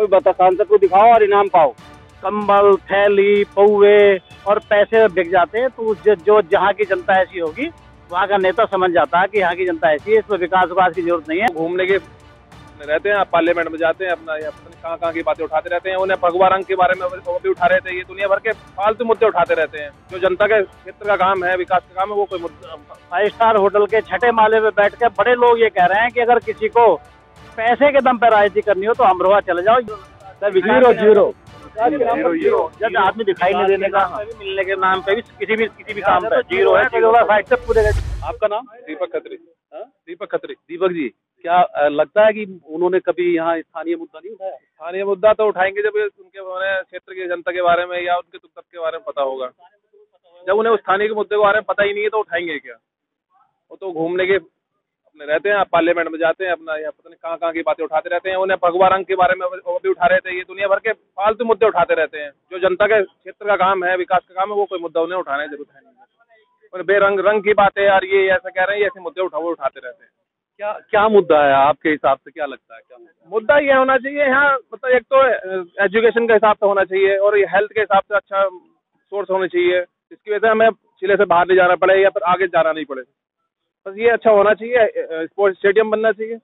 कोई बता, सांसद को दिखाओ और इनाम पाओ। कंबल, थैली, पौवे और पैसे बिक जाते हैं। तो जो जहाँ की जनता ऐसी होगी, वहाँ का नेता समझ जाता है कि यहाँ की जनता ऐसी है, इसमें विकास विकास की जरूरत नहीं है। घूमने के रहते हैं, पार्लियामेंट में जाते हैं, अपना कहाँ की बातें उठाते रहते हैं। उन्हें भगवा रंग के बारे में वो भी उठा रहे थे। ये दुनिया भर के फालतू मुद्दे उठाते रहते हैं। जो जनता के क्षेत्र का काम है, विकास का काम है, वो कोई मुद्दा। 5 स्टार होटल के छठे माले पे बैठ के बड़े लोग ये कह रहे हैं कि अगर किसी को पैसे के दम पर राजनीति करनी हो तो अमरोहा चले जाओ। जीरो जब आदमी दिखाई नहीं देने का, मिलने के नाम पे भी किसी भी काम पे जीरो है। पूरे। आपका नाम? दीपक खत्री। दीपक खत्री। दीपक जी, क्या लगता है कि उन्होंने कभी यहाँ स्थानीय मुद्दा नहीं उठाया? स्थानीय मुद्दा तो उठाएंगे जब उनके उन्हें क्षेत्र की जनता के बारे में या उनके दुख के बारे में पता होगा। जब उन्हें उस स्थानीय के मुद्दे के बारे में पता ही नहीं है तो उठाएंगे क्या? वो तो घूमने के अपने रहते हैं, पार्लियामेंट में जाते हैं, अपना पता नहीं कहाँ की बातें उठाते रहते हैं। उन्हें भगवा रंग के बारे में वो भी उठा रहे थे। ये दुनिया भर के फालतू मुद्दे उठाते रहते हैं। जो जनता के क्षेत्र का काम है, विकास का काम है, वो कोई मुद्दा उन्हें उठाने की जरूरत है नहीं। और बेरंग रंग की बातें यार, ये ऐसा कह रहे हैं, ऐसे मुद्दे उठाते रहते हैं। क्या मुद्दा है आपके हिसाब से? क्या लगता है क्या मुद्दा ये होना चाहिए यहाँ, मतलब एक तो एजुकेशन के हिसाब से होना चाहिए और ये हेल्थ के हिसाब से अच्छा सोर्स होना चाहिए, जिसकी वजह से हमें जिले से बाहर नहीं जाना पड़े या फिर आगे जाना नहीं पड़े। बस ये अच्छा होना चाहिए। स्पोर्ट्स स्टेडियम बनना चाहिए,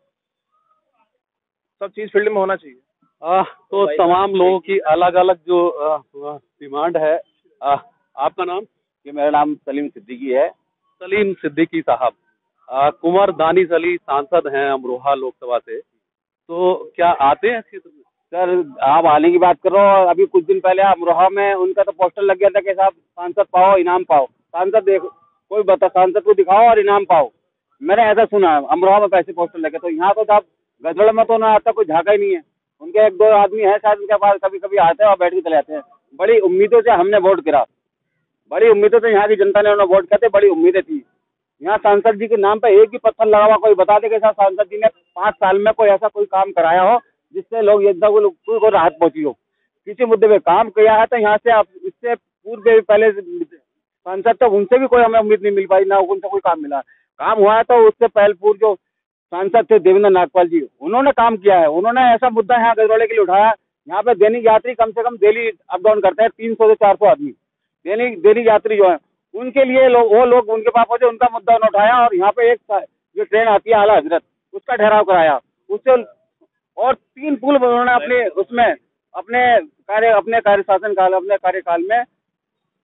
सब चीज फील्ड में होना चाहिए। तो तमाम लोगों की अलग अलग जो डिमांड है। आपका नाम? कि मेरा नाम सलीम सिद्दीकी है। सलीम सिद्दीकी साहब, कुंवर दानिश अली सांसद हैं अमरोहा लोकसभा से, तो क्या आते हैं क्षेत्र में? सर, आप आने की बात कर रहे हो। अभी कुछ दिन पहले अमरोहा में उनका तो पोस्टर लग गया था कि साहब सांसद पाओ इनाम पाओ। सांसद देखो, कोई बता, सांसद को दिखाओ और इनाम पाओ। मैंने ऐसा सुना है अमरोहा में पैसे पोस्टर लगे। तो यहाँ तो साहब गजोड़ा में तो ना आता कोई झाका ही नहीं है। उनके 1-2 आदमी है शायद उनके पास, कभी कभी आते हैं और बैठ के चले जाते हैं। बड़ी उम्मीदों से हमने वोट गिरा, बड़ी उम्मीदों से यहाँ की जनता ने उन्हें वोट किया थे, बड़ी उम्मीदें थी। यहाँ सांसद जी के नाम पे एक ही पत्थर लगा हुआ। कोई बता दे कि साहब सांसद जी ने 5 साल में कोई ऐसा कोई काम कराया हो जिससे लोग जनता को राहत पहुंची हो, किसी मुद्दे पे काम किया है। तो यहाँ से आप इससे पूर्व पहले सांसद, तो उनसे भी कोई हमें उम्मीद नहीं मिल पाई, ना उनसे कोई काम मिला। काम हुआ है तो उससे पहले पूर्व जो सांसद थे देवेंद्र नागपाल जी, उन्होंने काम किया है। उन्होंने ऐसा मुद्दा यहाँ गजरौले के लिए उठाया। यहाँ पे दैनिक यात्री कम से कम डेली अप डाउन करते हैं 300 से 400 आदमी। दैनिक यात्री जो है उनके लिए वो लोग उनके पास पहुंचे, उनका मुद्दा उन्होंने उठाया और यहाँ पे एक जो ट्रेन आती है आला हजरत, उसका ठहराव कराया। उससे और 3 पुल उन्होंने अपने कार्यकाल में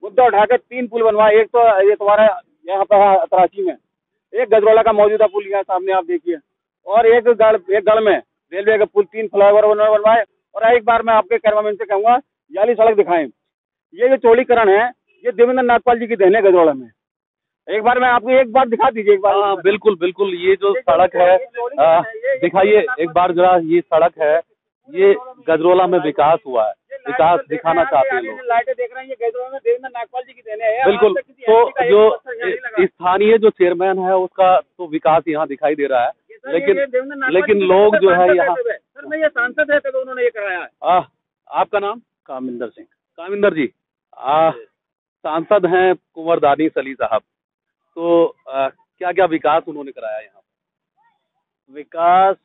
मुद्दा उठा के 3 पुल बनवाए। एक तो ये तुम्हारा यहाँ पर तराची में, एक गजरौला का मौजूदा पुल यहाँ सामने आप देखिए, और एक गढ़ में रेलवे का पुल। 3 फ्लाईओवर उन्होंने बनवाए। और एक बार मैं आपके कैमरामैन से कहूंगा याली सड़क दिखाएं। ये जो चौड़ीकरण है, ये देवेंद्र नागपाल जी की देन है गजरौला में। एक बार मैं आपको एक बार दिखा दीजिए। एक बार बिल्कुल बिल्कुल। ये जो सड़क है, दिखाइए एक बार जरा। ये सड़क है, ये गजरौला में विकास हुआ है, विकास दिखाना चाहते हैं लोग। लाइटें देख रहे हैं, ये गजरौला में देवेंद्र नागपाल जी की देन है। बिल्कुल। तो जो स्थानीय जो चेयरमैन है उसका तो विकास यहाँ दिखाई दे रहा है, लेकिन लोग जो है यहाँ। सर, मैं ये सांसद है तो उन्होंने ये कराया है। आपका नाम? कामिंदर सिंह। कामिंदर जी, सांसद हैं कुंवर दानिश अली साहब, तो क्या क्या विकास उन्होंने कराया यहाँ? विकास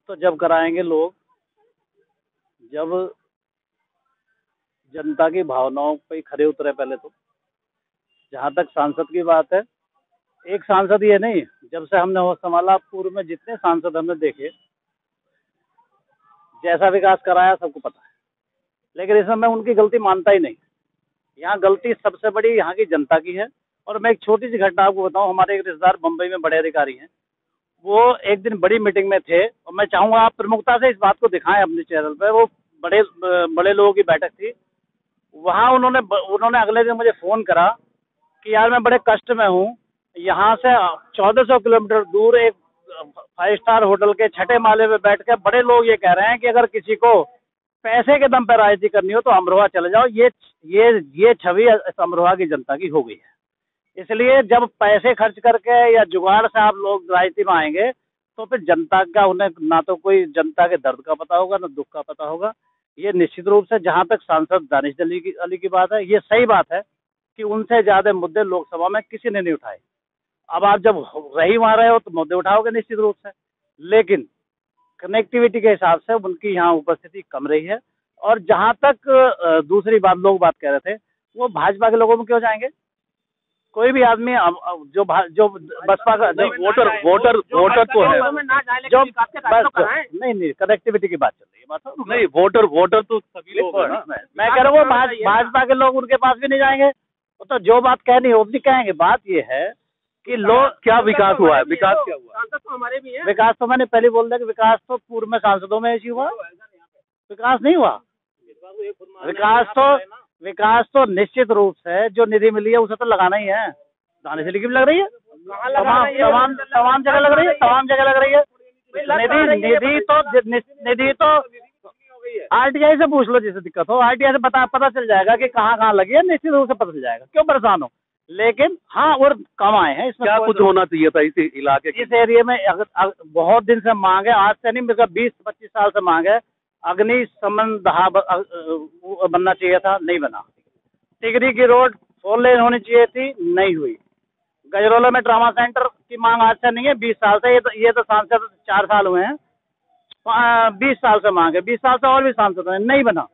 तो जब कराएंगे लोग, जब जनता की भावनाओं पे खरे उतरे। पहले तो जहाँ तक सांसद की बात है, एक सांसद ये नहीं, जब से हमने होश संभाला पूर्व में जितने सांसद हमने देखे, जैसा विकास कराया सबको पता है। लेकिन इसमें मैं उनकी गलती मानता ही नहीं। यहाँ गलती सबसे बड़ी यहाँ की जनता की है। और मैं एक छोटी सी घटना आपको बताऊं। हमारे एक रिश्तेदार बम्बई में बड़े अधिकारी हैं, वो एक दिन बड़ी मीटिंग में थे, और मैं चाहूंगा आप प्रमुखता से इस बात को दिखाएं अपने चैनल पे। वो बड़े लोगों की बैठक थी वहाँ। उन्होंने अगले दिन मुझे फोन करा कि यार मैं बड़े कष्ट में हूँ। यहाँ से 1400 किलोमीटर दूर एक 5 स्टार होटल के छठे माले पे बैठ के बड़े लोग ये कह रहे हैं कि अगर किसी को पैसे के दम पर राजनीति करनी हो तो अमरोहा चले जाओ। ये छवि अमरोहा की जनता की हो गई है। इसलिए जब पैसे खर्च करके या जुगाड़ से आप लोग राजनीति में आएंगे तो फिर जनता का, उन्हें ना तो कोई जनता के दर्द का पता होगा, ना दुख का पता होगा। ये निश्चित रूप से, जहाँ तक सांसद दानिश अली की बात है, ये सही बात है कि उनसे ज्यादा मुद्दे लोकसभा में किसी ने नहीं उठाए। अब आप जब रही वहां रहे हो तो मुद्दे उठाओगे निश्चित रूप से। लेकिन कनेक्टिविटी के हिसाब से उनकी यहाँ उपस्थिति कम रही है। और जहाँ तक दूसरी बात लोग बात कह रहे थे, वो भाजपा के लोगों में क्यों जाएंगे? कोई भी आदमी जो बसपा का वोटर तो है, जो बस नहीं कनेक्टिविटी की बात चल रही है, बात नहीं वोटर तो सभी लोग हैं ना। मैं कह रहा हूँ भाजपा के लोग उनके पास भी नहीं जाएंगे, तो जो बात कहनी है वो भी कहेंगे। बात ये है कि लोग क्या विकास हुआ है, विकास क्या हुआ? सांसद तो हमारे भी हैं। विकास तो मैंने पहले बोल दिया कि विकास तो पूर्व में सांसदों में ऐसी हुआ, विकास नहीं हुआ। विकास तो निश्चित रूप से जो निधि मिली है उसे तो लगाना ही है। दाने से लिखी लग रही है, तमाम जगह लग रही है, तमाम जगह लग रही है निधि तो आरटीआई से पूछ लो, जिसे दिक्कत हो आरटीआई से पता चल जाएगा कि कहाँ लगी है, निश्चित रूप से पता चल जाएगा, क्यों परेशान हो। लेकिन हाँ, और कम आए हैं, इसमें क्या कुछ होना चाहिए था इस इलाके इस एरिया में। बहुत दिन से मांग है, आज से नहीं, मेरे 20-25 साल से मांग है। अग्निशमन बनना चाहिए था, नहीं बना। टिकरी की रोड 4 लेन होनी चाहिए थी, नहीं हुई। गजरौला में ट्रामा सेंटर की मांग आज से नहीं है, 20 साल से। ये तो सांसद 4 साल हुए हैं, 20 साल से मांग है, 20 साल से और भी सांसद हैं, नहीं बना।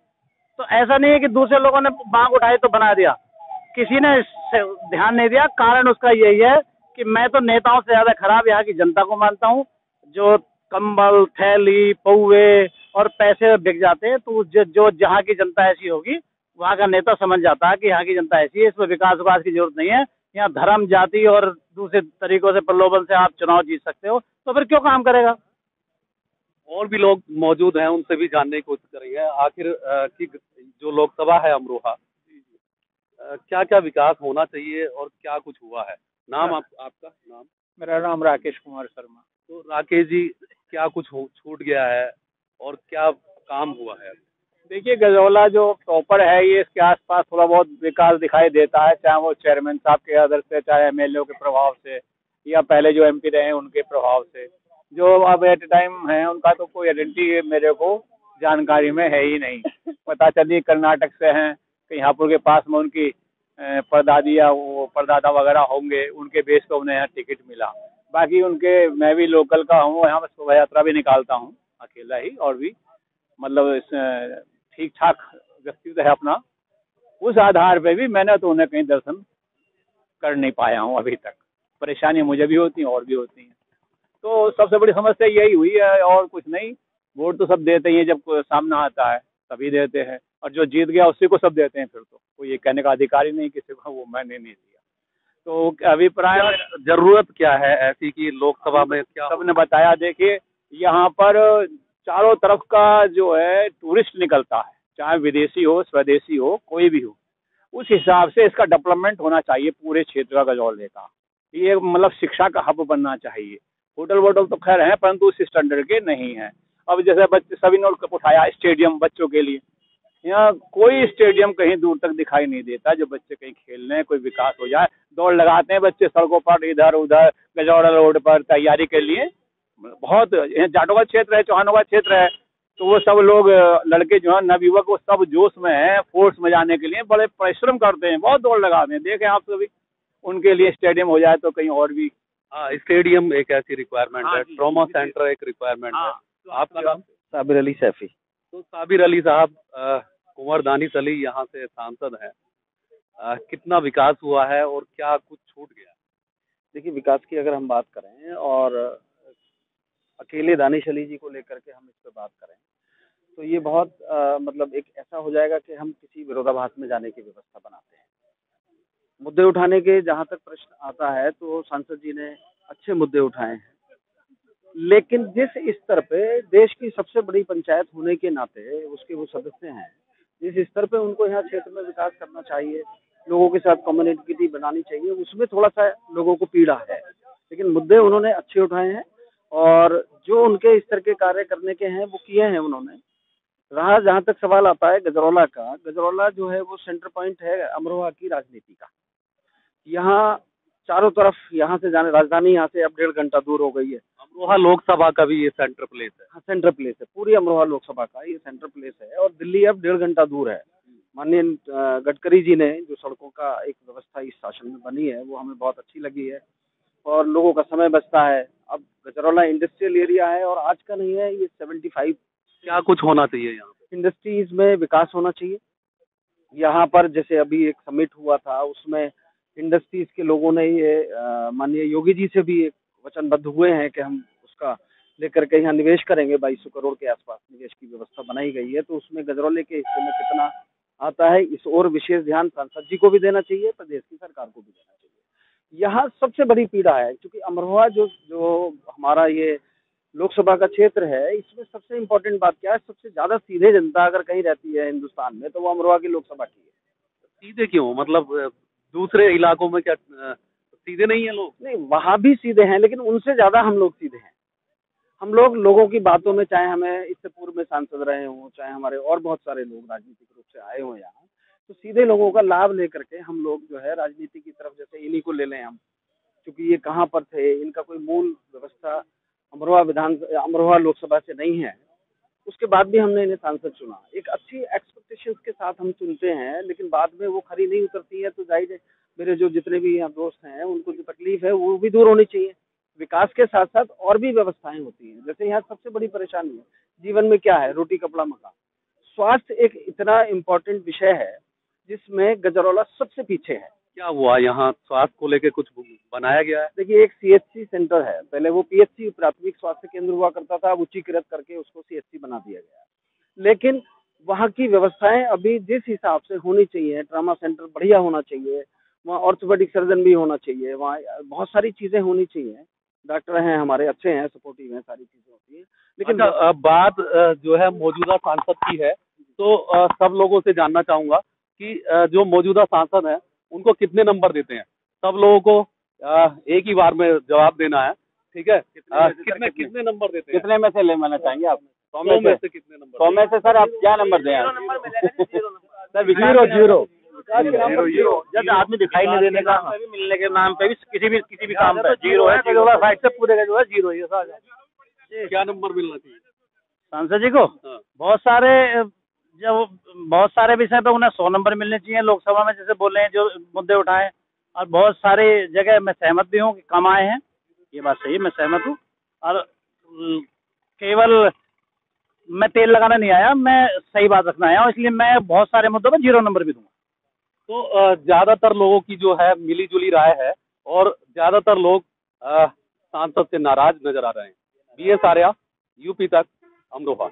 तो ऐसा नहीं है कि दूसरे लोगों ने मांग उठाई तो बना दिया, किसी ने ध्यान नहीं दिया। कारण उसका यही है कि मैं तो नेताओं से ज्यादा खराब यहाँ की जनता को मानता हूँ, जो कंबल, थैली, पौवे और पैसे बिक जाते हैं। तो जो जहाँ की जनता ऐसी होगी, वहाँ का नेता समझ जाता है कि यहाँ की जनता ऐसी है, इसमें विकास की जरूरत नहीं है। यहाँ धर्म, जाति और दूसरे तरीकों से प्रलोभन से आप चुनाव जीत सकते हो, तो फिर क्यों काम करेगा। और भी लोग मौजूद हैं, उनसे भी जानने की कोशिश करेंगे। आखिर की जो लोकसभा है अमरोहा, क्या क्या विकास होना चाहिए और क्या कुछ हुआ है? नाम आपका नाम? मेरा नाम राकेश कुमार शर्मा। तो राकेश जी, क्या कुछ छूट गया है और क्या काम हुआ है? देखिए, गजरौला जो प्रॉपर है, ये इसके आसपास थोड़ा बहुत विकास दिखाई देता है, चाहे वो चेयरमैन साहब के आदर से, चाहे एमएलए के प्रभाव से, या पहले जो एमपी रहे हैं उनके प्रभाव से। जो अब एट टाइम है, उनका तो कोई आइडेंटिटी मेरे को जानकारी में है ही नहीं। पता चली कर्नाटक से हैं, कहीं के पास में उनकी परदादी या वो परदादा वगैरह होंगे, उनके बेस पे उन्हें यहाँ टिकट मिला। बाकी उनके, मैं भी लोकल का हूँ, यहाँ पर शोभा यात्रा भी निकालता हूँ अकेला ही, और भी मतलब ठीक ठाक व्यक्तित्व है अपना। उस आधार पे भी मैंने तो उन्हें कहीं दर्शन कर नहीं पाया हूँ अभी तक। परेशानी मुझे भी होती हैं और भी होती हैं। तो सबसे बड़ी समस्या यही हुई है, और कुछ नहीं। वोट तो सब देते ही हैं, जब सामना आता है तभी देते हैं, और जो जीत गया उसी को सब देते हैं। फिर तो कोई ये कहने का अधिकार ही नहीं किसी को वो मैंने नहीं दिया। तो अभिप्राय, जरूरत क्या है ऐसी कि लोकसभा में क्या सबने बताया। देखिए, यहाँ पर चारों तरफ का जो है टूरिस्ट निकलता है, चाहे विदेशी हो, स्वदेशी हो, कोई भी हो। उस हिसाब से इसका डेवलपमेंट होना चाहिए पूरे क्षेत्र का, गजरौले का। ये मतलब शिक्षा का हब बनना चाहिए। होटल वोटल तो खैर है, परंतु उस स्टैंडर्ड के नहीं है। अब जैसे बच्चे, सभी ने उठाया स्टेडियम बच्चों के लिए, यहाँ कोई स्टेडियम कहीं दूर तक दिखाई नहीं देता जो बच्चे कहीं खेलने, कोई विकास हो जाए। दौड़ लगाते हैं बच्चे सड़कों पर, इधर उधर गजरौला रोड पर तैयारी के लिए। बहुत जाटों का क्षेत्र है, चौहानों का क्षेत्र है, तो वो सब लोग लड़के जो है नवयुवक, वो सब जोश में है, फोर्स में जाने के लिए बड़े परिश्रम करते हैं, बहुत दौड़ लगाते हैं। देखें आप सभी, उनके लिए स्टेडियम हो जाए तो कहीं और भी। हाँ, स्टेडियम एक ऐसी रिक्वायरमेंट है, ट्रॉमा सेंटर एक रिक्वायरमेंट है। आपका नाम? साबिर अली सैफी। तो साबिर अली साहब, कुंवर दानिश अली यहाँ से सांसद हैं, कितना विकास हुआ है और क्या कुछ छूट गया? देखिए, विकास की अगर हम बात करें और अकेले दानिश अली जी को लेकर के हम इस पर बात करें, तो ये बहुत मतलब एक ऐसा हो जाएगा कि हम किसी विरोधाभास में जाने की व्यवस्था बनाते हैं। मुद्दे उठाने के जहाँ तक प्रश्न आता है, तो सांसद जी ने अच्छे मुद्दे उठाए हैं, लेकिन जिस स्तर पे देश की सबसे बड़ी पंचायत होने के नाते उसके वो सदस्य हैं, जिस स्तर पे उनको यहाँ क्षेत्र में विकास करना चाहिए, लोगों के साथ कम्युनिटी बनानी चाहिए, उसमें थोड़ा सा लोगों को पीड़ा है। लेकिन मुद्दे उन्होंने अच्छे उठाए हैं, और जो उनके स्तर के कार्य करने के हैं वो किए हैं उन्होंने। रहा जहाँ तक सवाल आता है गजरौला का, गजरौला जो है वो सेंटर पॉइंट है अमरोहा की राजनीति का। यहाँ चारों तरफ, यहाँ से जाने, राजधानी यहाँ से अब 1.5 घंटा दूर हो गई है। अमरोहा लोकसभा का भी ये सेंटर प्लेस है। हाँ, सेंटर प्लेस है, पूरी अमरोहा लोकसभा का ये सेंटर प्लेस है, और दिल्ली अब 1.5 घंटा दूर है। माननीय गडकरी जी ने जो सड़कों का एक व्यवस्था इस शासन में बनी है, वो हमें बहुत अच्छी लगी है, और लोगों का समय बचता है। अब गजरौला इंडस्ट्रियल एरिया है और आज का नहीं है, ये 75। क्या कुछ होना चाहिए यहाँ पे? इंडस्ट्रीज में विकास होना चाहिए। यहाँ पर जैसे अभी एक समिट हुआ था, उसमें इंडस्ट्रीज के लोगों ने ये माननीय योगी जी से भी एक वचनबद्ध हुए हैं कि हम उसका लेकर के यहाँ निवेश करेंगे। 2200 करोड़ के आसपास निवेश की व्यवस्था बनाई गई है, तो उसमें गजरौले के हिस्से में कितना आता है, इस और विशेष ध्यान सांसद जी को भी देना चाहिए, प्रदेश की सरकार को भी देना चाहिए। यहाँ सबसे बड़ी पीड़ा है, क्योंकि अमरोहा जो हमारा ये लोकसभा का क्षेत्र है, इसमें सबसे इम्पोर्टेंट बात क्या है, सबसे ज्यादा सीधे जनता अगर कहीं रहती है हिंदुस्तान में, तो वो अमरोहा की लोकसभा की है। सीधे क्यों? मतलब दूसरे इलाकों में क्या सीधे नहीं है लोग? नहीं, वहाँ भी सीधे हैं, लेकिन उनसे ज्यादा हम लोग सीधे हैं। हम लोग लोगों की बातों में, चाहे हमें इससे पूर्व में सांसद रहे हों, चाहे हमारे और बहुत सारे लोग राजनीतिक रूप से आए हों यहाँ, तो सीधे लोगों का लाभ लेकर के हम लोग जो है राजनीति की तरफ, जैसे इन्हीं को ले लें हम, क्योंकि ये कहाँ पर थे, इनका कोई मूल व्यवस्था अमरोहा लोकसभा से नहीं है, उसके बाद भी हमने इन्हें सांसद चुना। एक अच्छी एक्सपेक्टेशंस के साथ हम चुनते हैं, लेकिन बाद में वो खरी नहीं उतरती है, तो जाहिर है मेरे जो जितने भी यहाँ दोस्त हैं, उनको जो तकलीफ है वो भी दूर होनी चाहिए। विकास के साथ साथ और भी व्यवस्थाएं होती हैं। जैसे यहाँ सबसे बड़ी परेशानी है जीवन में क्या है, रोटी कपड़ा मकान। स्वास्थ्य एक इतना इम्पोर्टेंट विषय है जिसमें गजरौला सबसे पीछे है। क्या हुआ यहाँ? स्वास्थ्य को लेके कुछ बनाया गया है? देखिए, एक सीएचसी सेंटर है, पहले वो पीएचसी प्राथमिक स्वास्थ्य केंद्र हुआ करता था, अब उच्चीकृत करके उसको सीएचसी बना दिया गया। लेकिन वहाँ की व्यवस्थाएं अभी जिस हिसाब से होनी चाहिए, ट्रामा सेंटर बढ़िया होना चाहिए, वहाँ ऑर्थोपेडिक सर्जन भी होना चाहिए, वहाँ बहुत सारी चीजें होनी चाहिए, डॉक्टर हैं हमारे अच्छे हैं, सपोर्टिव हैं, सारी चीजें होती है। लेकिन बात जो है मौजूदा सांसद की है, तो सब लोगों से जानना चाहूंगा कि जो मौजूदा सांसद हैं उनको कितने नंबर देते हैं? सब लोगों को एक ही बार में जवाब देना है, ठीक है? कितने नंबर देते हैं? कितने में से लेना चाहेंगे आप? 100 में से कितने नंबर? 100 में से सर आप क्या नंबर दें? जीरो। जब आदमी दिखाई नहीं देने का, मिलने के नाम पे भी किसी भी काम पे जीरो है, फाइट से पूरे का जो है जीरो ही है। क्या नंबर मिलना चाहिए सांसद जी को? बहुत सारे विषय पे उन्हें 100 नंबर मिलने चाहिए लोकसभा में, जैसे बोल रहे हैं जो मुद्दे उठाए, और बहुत सारे जगह मैं सहमत भी हूँ कि कम आए हैं, ये बात सही है, मैं सहमत हूँ। और केवल मैं तेल लगाना नहीं आया, मैं सही बात रखना आया हूँ, इसलिए मैं बहुत सारे मुद्दों पर 0 नंबर भी दूंगा। तो ज्यादातर लोगों की जो है मिली जुली राय है, और ज्यादातर लोग सांसद से नाराज नजर आ रहे हैं। BS आर्या, UP तक, अमरोहा।